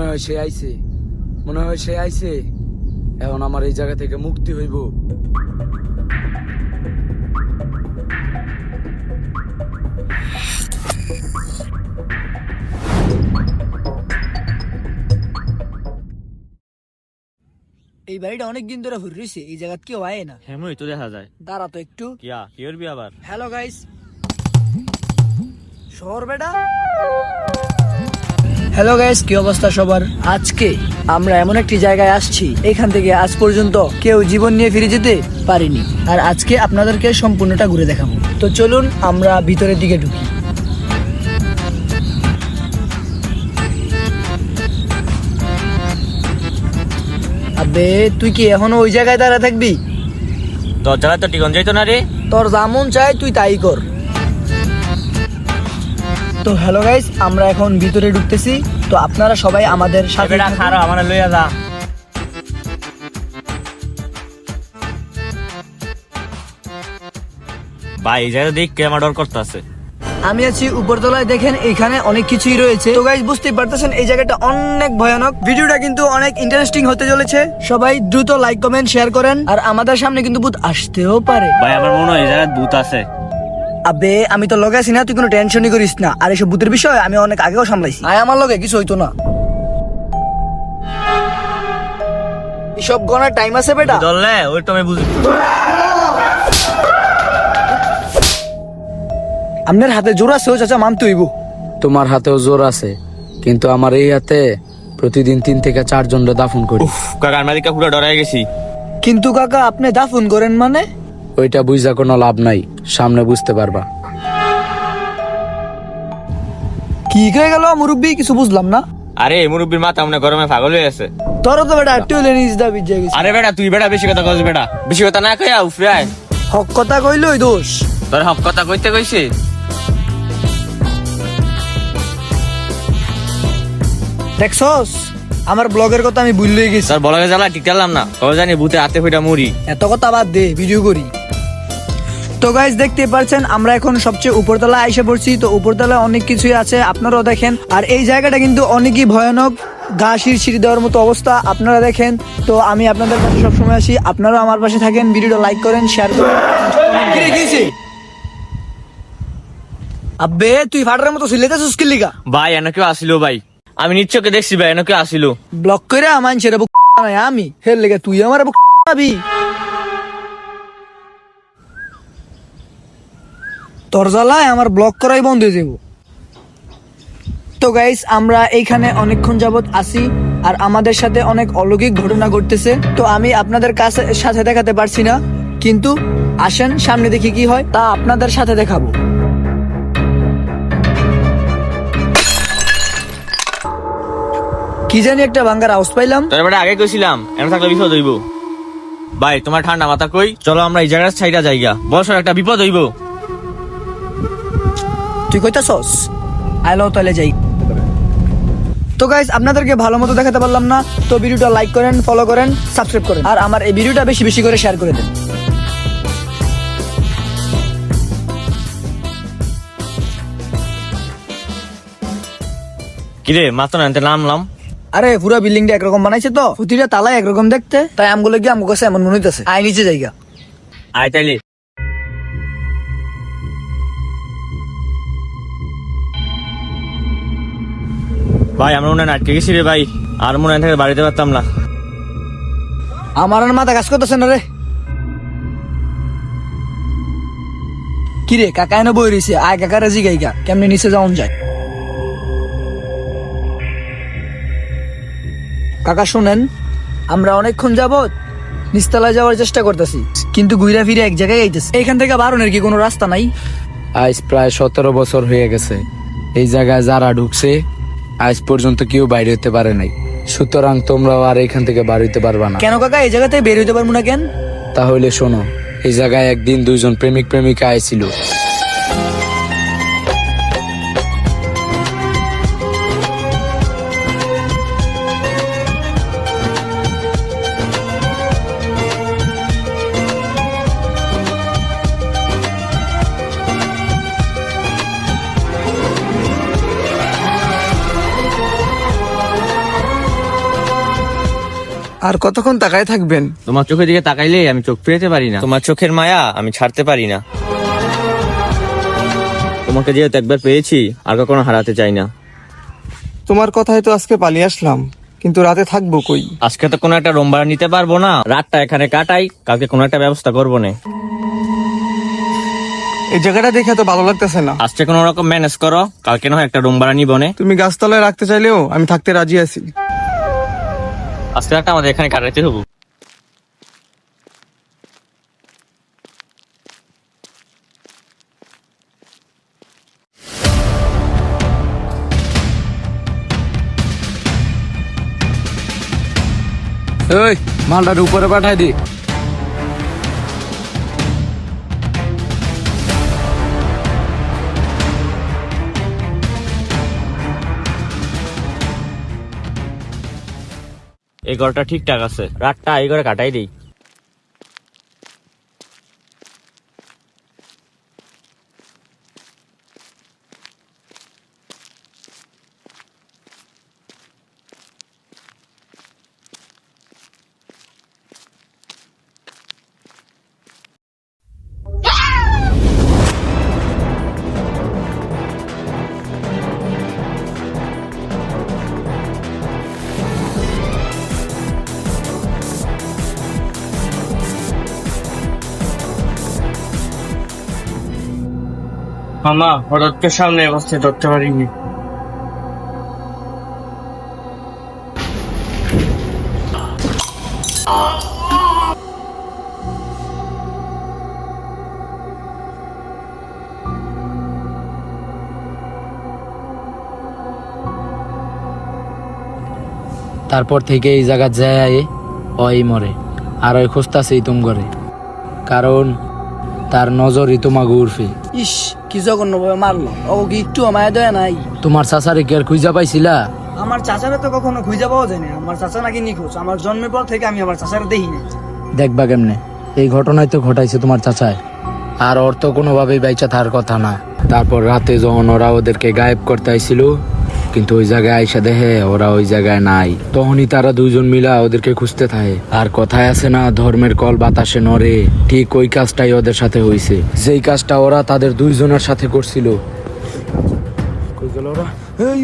হয় সে আইছে, মনে হয় সে আইছে। এখন আমার এই জায়গা থেকে মুক্তি হইব। এই বাড়িটা অনেকদিন ধরে ঘুরে রয়েছে, এই জায়গা কেউ আয় না। হেমই তো দেখা যায়। দাঁড়া তো একটু। কিয়া কি করবি আবার? হ্যালো গাইস, শহর বেটা। হ্যালো গাইস, কি অবস্থা সবার? আজকে আমরা এমন একটি জায়গায় আসছি, এখান থেকে আজ পর্যন্ত কেউ জীবন নিয়ে ফিরে যেতে পারেনি। আর আজকে আপনাদেরকে সম্পূর্ণটা ঘুরে দেখাবো। তো চলুন আমরা ভিতরের দিকে ঢুকি। আবে তুই কি এখনো ওই জায়গায় দাঁড়া থাকবি? তোর জায়গায় তো টিকন যাইতো না রে। তোর যেমন চাই তুই তাই কর। তো হ্যালো গাইস, আমরা এখন ভিতরে ঢুকতেছি। তো আপনারা সবাই আমাদের সাথে বেটা খারাপ আমার লইয়া যা। ভাই এই জায়গা দেখ কে আমার ডর করতেছে। আমি আছি উপরতলায়, দেখেন এখানে অনেক কিছুই রয়েছে। তো গাইস বুঝতেই পারতেছেন এই জায়গাটা অনেক ভয়ানক। ভিডিওটা কিন্তু অনেক ইন্টারেস্টিং হতে চলেছে। সবাই দ্রুত লাইক কমেন্ট শেয়ার করেন। আর আমাদের সামনে কিন্তু ভূত আসতেও পারে। ভাই আমার মনে হয় এই জায়গায় ভূত আছে। আবে আমি তো লগে আছি না, তুই কোনো টেনশনই করিস না। আর এসব ভূতের বিষয় আমি অনেক আগেও সামলাইছি। আয় আমার লগে, কিছু হইতো না। এসব গনার টাইম আছে বেটা। ধরলে ওই তো আমি বুঝি। আপনার হাতে জোর আছে, ও চাচা মানতে হইব। তোমার হাতেও জোর আছে, কিন্তু আমার এই হাতে প্রতিদিন 3 থেকে 4 জনরে দাফন করি। কাকা মালিকা পুরো ডরাই গেছি। কিন্তু কাকা আপনি দাফন করেন মানে? ওইটা বুঝা কোনো লাভ নাই, সামনে বুঝতে পারবা। কি হয়ে গেল মুরব্বী, কিছু বুঝলাম না। আরে মুরব্বির মাথা মনে গরমে পাগল হয়ে আছে। তোর তো বেটা একটু হলে নিজ দাবি জায়গা। আরে বেটা তুই বেটা বেশি কথা কইস বেটা। বেশি কথা না কইয়া উফরে আয়। হক কথা কইলই দোষ। তোর হক কথা কইতে কইছে। দেখছস আমার ব্লগের কথা আমি ভুললেই গেছি। তোর বলগে জ্বালা টিকলাম না। কবে জানি ভূতে হাতে ফিটা মুড়ি। এত কথা বাদ দে, ভিডিও করি। তো গাইস দেখতে পাচ্ছেন আমরা এখন সবচেয়ে উপরতলা আইসা পড়ছি। তো উপরতলায় অনেক কিছুই আছে, আপনারাও দেখেন। আর এই জায়গাটা কিন্তু অনেকই ভয়ানক, গা সিঁড়ি দেওয়ার মতো অবস্থা। আপনারা দেখেন। তো আমি আপনাদের পাশে সবসময় আসি, আপনারাও আমার পাশে থাকেন। ভিডিওটা লাইক করেন, শেয়ার করেন। কি রে, কি হইছে? আব্বে তুই ফাটার মতো সিলেতেছিস কি লিগা? ভাই এনে কেউ আসিল ভাই। আমি নিশ্চয়কে দেখছি ভাই এনে কেউ আসিল। ব্লক করে মানছে রে আমি হের লেগে তুই আমার পাবি। তোর জ্বালায় আমার ব্লক করাই বন্ধ হয়ে যাব। তো গাইস আমরা এইখানে অনেকক্ষণ যাবত আছি, আর আমাদের সাথে অনেক অলৌকিক ঘটনা ঘটতেছে। তো আমি আপনাদের কাছে সাথে দেখাতে পারছি না, কিন্তু আসেন সামনে দেখি কি হয়, তা আপনাদের সাথে দেখাবো। কি জানি একটা ভাঙ্গার আওয়াজ পাইলাম। তোর বেটা আগে কইছিলাম এনে থাকলে বিপদ হইব। ভাই তোমার ঠান্ডা মাথা কই, চলো আমরা এই জায়গার ছাইটা যাইগা। বছর একটা বিপদ হইব। তুই কইতাছস? আইলো তাহলে যাই। তো গাইস আপনাদেরকে ভালো মতো দেখাতে পারলাম না। তো ভিডিওটা লাইক করেন, ফলো করেন, সাবস্ক্রাইব করেন। আর আমার এই ভিডিওটা বেশি বেশি করে শেয়ার করে দেন। কিরে মাত্র আনতে নামলাম। আরে পুরো বিল্ডিংটা একরকম বানাইছে, তো প্রতিটা তালা একরকম দেখতে। তাই আমগুলো গিয়ে আমগো কাছে এমন মনে হইতেছে। আয় নিচে জায়গা। আয় তাইলে। ভাই আমরা মনে হয় আটকে গেছি রে ভাই। আর মনে হয় থেকে বাড়িতে পারতাম না। আমার আর মাথা কাজ করতেছে না রে। কিরে কাকা এনে বই রইছে, আয় কাকা রাজি গাইগা কেমনে নিচে যাওন যায়। কাকা শুনেন, আমরা অনেকক্ষণ যাবত নিচতলায় যাওয়ার চেষ্টা করতেছি, কিন্তু ঘুরা ফিরে এক জায়গায় আইতেছে। এখান থেকে বারণের কি কোনো রাস্তা নাই? আজ প্রায় 17 বছর হয়ে গেছে এই জায়গায় যারা ঢুকছে আজ পর্যন্ত কেউ বাইরে হতে পারে নাই। সুতরাং তোমরাও আর এখান থেকে বার হইতে পারবা না। কেন কাকা এই জায়গা থেকে বের হইতে পারবো না কেন? তাহলে শোনো, এই জায়গায় একদিন 2 জন প্রেমিক প্রেমিকা আইছিল। আর কতক্ষণ তাকায় থাকবেন? তোমার চোখের দিকে তাকাইলে আমি চোখ ফিরাতে পারি না, তোমার চোখের মায়া আমি ছাড়তে পারি না। তোমাকে যেহেতু একবার পেয়েছি আর কখনো হারাতে চাই না। তোমার কথাই তো আজকে পালিয়ে আসলাম, কিন্তু রাতে থাকবো কই? আজকে তো কোনো একটা রুম ভাড়া নিতে পারবো না, রাতটা এখানে কাটাই, কালকে কোনো একটা ব্যবস্থা করবো না। এই জায়গাটা দেখে তো ভালো লাগতেছে না। আজকে কোনো রকম ম্যানেজ করো, কালকে না হয় একটা রুম ভাড়া নিবো নে। তুমি গাছতলায় রাখতে চাইলেও আমি থাকতে রাজি আছি। আজকে একটা আমাদের এখানে কাটাইতে হবো। ওই মালটার উপরে পাঠাই দি। এই ঘরটা ঠিকঠাক আছে, রাতটা এই ঘরে কাটাই দিই। মামা হঠাৎ করে সামনে বসতে ধরতে পারিনি। তারপর থেকে এই জায়গা যায় ওই মরে আর ওই খুঁজতাছেই তুম করে, কারণ তার নজরই তোমাকে উর্ফে। ইস, কি জঘন্য ভাবে মারলো! ও কি একটু মায়া দয়া নাই? তোমার চাচারে কি আর খুঁজা পাইছিলা? আমার চাচারা তো কখনো খুঁজে পাওয়া যায় না। আমার চাচা নাকি নিখোঁজ। আমার জন্মের পর থেকে আমি আমার চাচারা দেখি না। দেখবা কেমনে? এই ঘটনায় তো ঘটাইছে তোমার চাচায়, আর ওর তো কোনোভাবেই বাইচা থাকার কথা না। তারপর রাতে যখন ওরা ওদেরকে গায়েব করতে আইছিল, কিন্তু ওই জায়গায় আইসা দেখে ওরা ওই জায়গায় নাই, তখনই তারা দুইজন মিলা ওদেরকে খুঁজতে থাকে। আর কথায় আছে না, ধর্মের কল বাতাসে নড়ে, ঠিক ওই কাজটাই ওদের সাথে হইছে। যেই কাজটা ওরা তাদের দুইজনের সাথে করছিল। কই গেল ওরা? এই,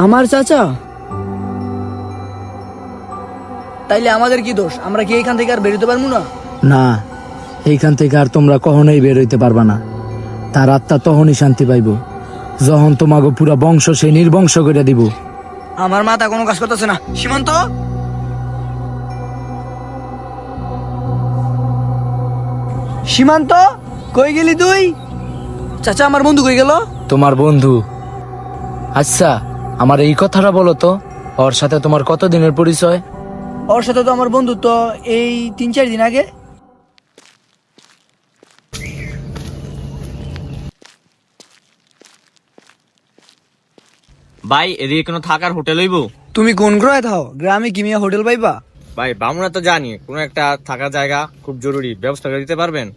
আমার চাচা? তাইলে আমাদের কি দোষ? আমরা কি এখান থেকে আর বেরোতে পারবো না? না, এইখান থেকে আর তোমরা কখনোই বের হইতে পারবা না। তার আত্মা তখনই শান্তি পাইব যখন তোমাকে পুরা বংশ সে নির্বংশ করে দিব। আমার মাথা কোনো কাজ করতেছে না। সীমান্ত, সীমান্ত, কই গেলি তুই? চাচা, আমার বন্ধু কই গেল? তোমার বন্ধু? আচ্ছা, আমার এই কথাটা বলো তো, ওর সাথে তোমার কতদিনের পরিচয়? ওর সাথে তো আমার বন্ধুত্ব এই 3-4 দিন আগে। ভাই এদিকে কোনো থাকার হোটেল হইব? তুমি কোন গ্রহে থাও? গ্রামে কি মিয়া হোটেল পাইবা? ভাই বামুনা তো জানি কোনো একটা থাকার জায়গা খুব জরুরি, ব্যবস্থা করে দিতে পারবেন?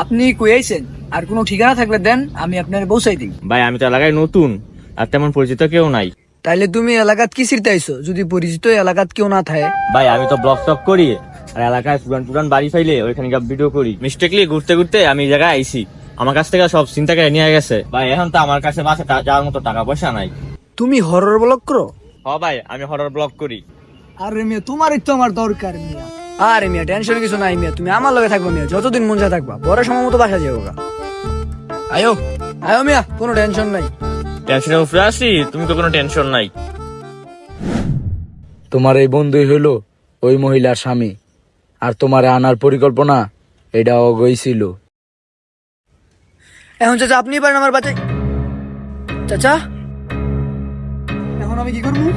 আপনি কই আইছেন? আর কোনো ঠিকানা থাকলে দেন, আমি আপনার পৌঁছাই দিই। ভাই আমি তো এলাকায় নতুন, আর তেমন পরিচিত কেউ নাই। তাইলে তুমি এলাকাত কি ছিড়তে আইছো যদি পরিচিত এলাকাত কেউ না থাকে? ভাই আমি তো ব্লগ টক করি, আর এলাকায় পুরান পুরান বাড়ি ফাইলে ওইখানে ভিডিও করি। মিস্টেকলি ঘুরতে ঘুরতে আমি এই জায়গায় আইছি, আমার কাছ থেকে সব চিন্তা করে নিয়ে গেছে। ভাই এখন তো আমার কাছে বাসে যাওয়ার মতো টাকা পয়সা নাই। তুমি হরর ব্লগ করো? ভাই আমি হরর ব্লগ করি। আরে মিয়া, তোমারই তো আমার দরকার মিয়া। আরে মিয়া, টেনশন কিছু নাই মিয়া, তুমি আমার লগে থাকবা মিয়া, যতদিন মন যা থাকবা। পরে সময় মতো বাসা যাবো গা। আয়ো আয়ো মিয়া, কোনো টেনশন নাই। টেনশনে উপরে আসি, তুমি তো কোনো টেনশন নাই। তোমার এই বন্ধুই হইলো ওই মহিলার স্বামী, আর তোমার আনার পরিকল্পনা এটা অগইছিল। এখন চাচা আপনি পারেন আমার বাচ্চা। চাচা, এখন আমি কি করবো?